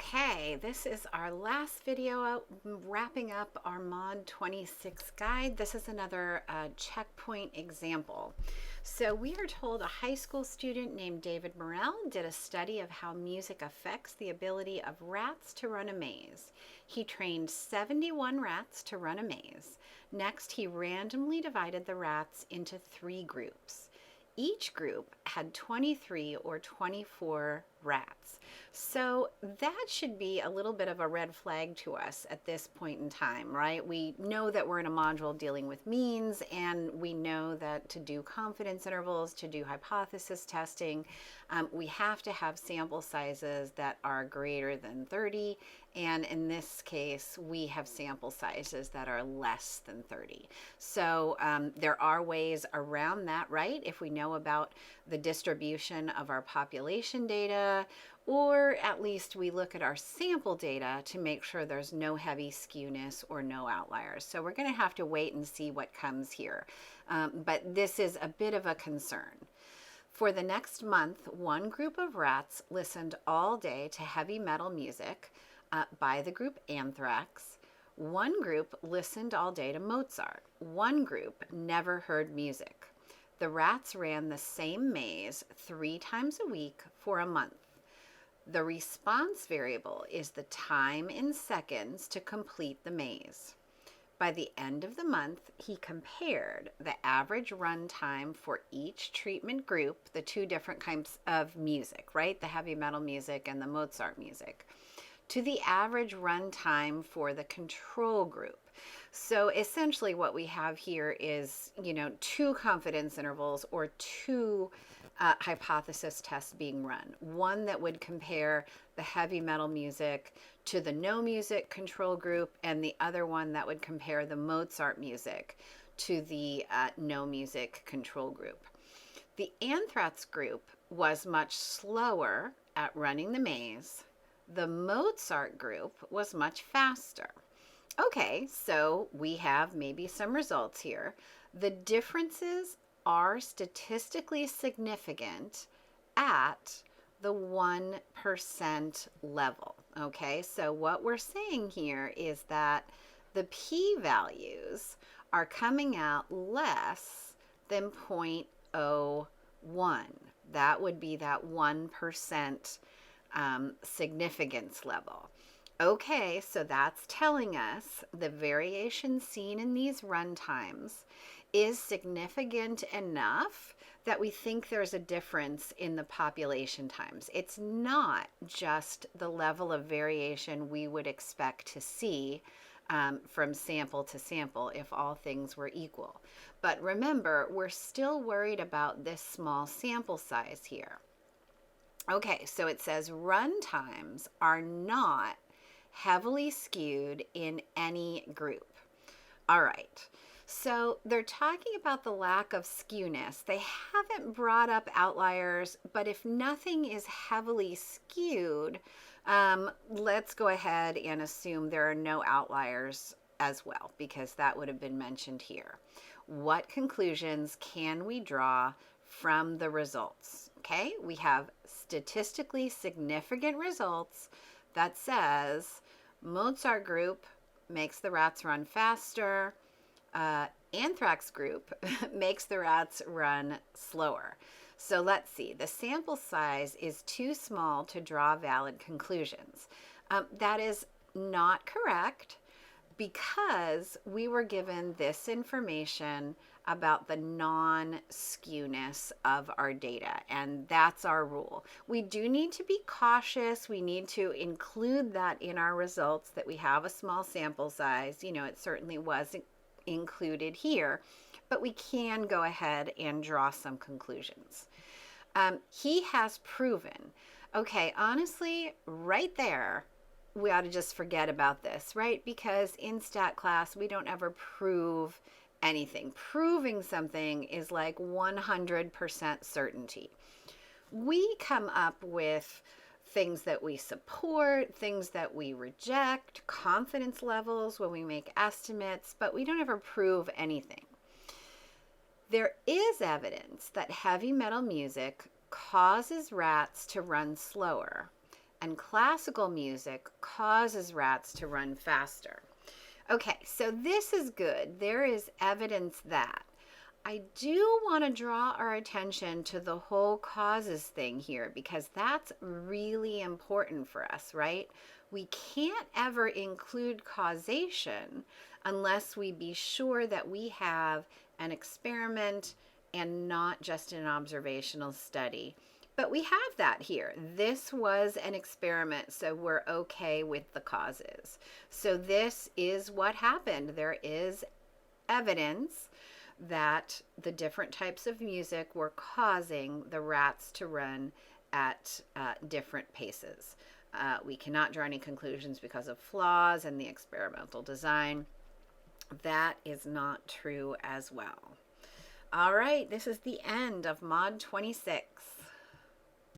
Okay, this is our last video wrapping up our Mod 26 guide. This is another checkpoint example. So we are told a high school student named David Morrell did a study of how music affects the ability of rats to run a maze. He trained 71 rats to run a maze. Next, he randomly divided the rats into 3 groups. Each group had 23 or 24 rats. So that should be a little bit of a red flag to us at this point in time, right? We know that we're in a module dealing with means, and we know that to do confidence intervals, to do hypothesis testing, we have to have sample sizes that are greater than 30. And in this case, we have sample sizes that are less than 30. So there are ways around that, right? If we know about the distribution of our population data, or at least we look at our sample data to make sure there's no heavy skewness or no outliers. So we're going to have to wait and see what comes here. But this is a bit of a concern. For the next month, one group of rats listened all day to heavy metal music by the group Anthrax. One group listened all day to Mozart. One group never heard music. The rats ran the same maze 3 times a week for a month. The response variable is the time in seconds to complete the maze. By the end of the month, he compared the average run time for each treatment group, the 2 different kinds of music, right? The heavy metal music and the Mozart music, to the average run time for the control group. So essentially what we have here is, 2 confidence intervals or 2 hypothesis tests being run. One that would compare the heavy metal music to the no music control group, and the other one that would compare the Mozart music to the no music control group. The Anthrax group was much slower at running the maze. The Mozart group was much faster. Okay, so we have maybe some results here. The differences are statistically significant at the 1% level. Okay, so what we're saying here is that the p-values are coming out less than 0.01. That would be that 1% significance level. Okay, so that's telling us the variation seen in these run times is significant enough that we think there's a difference in the population times. It's not just the level of variation we would expect to see from sample to sample if all things were equal. But remember, we're still worried about this small sample size here. Okay, so it says run times are not heavily skewed in any group. All right, so they're talking about the lack of skewness. They haven't brought up outliers, but if nothing is heavily skewed, let's go ahead and assume there are no outliers as well, because that would have been mentioned here. What conclusions can we draw from the results? Okay, we have statistically significant results that says Mozart group makes the rats run faster. Anthrax group makes the rats run slower. So let's see, the sample size is too small to draw valid conclusions. That is not correct, because we were given this information about the non-skewness of our data, and that's our rule. We do need to be cautious. We need to include that in our results, that we have a small sample size. It certainly wasn't included here, but we can go ahead and draw some conclusions. He has proven. Okay, honestly, right there, we ought to just forget about this, right? Because in stat class, we don't ever prove anything. Proving something is like 100% certainty. We come up with things that we support, things that we reject, confidence levels when we make estimates, but we don't ever prove anything. There is evidence that heavy metal music causes rats to run slower. and classical music causes rats to run faster. Okay, so this is good. There is evidence that. I do want to draw our attention to the whole causes thing here because that's really important for us, right? We can't ever include causation unless we be sure that we have an experiment and not just an observational study. But we have that here. This was an experiment, so we're okay with the causes. So this is what happened. There is evidence that the different types of music were causing the rats to run at different paces. We cannot draw any conclusions because of flaws in the experimental design. That is not true as well. All right, this is the end of Mod 26.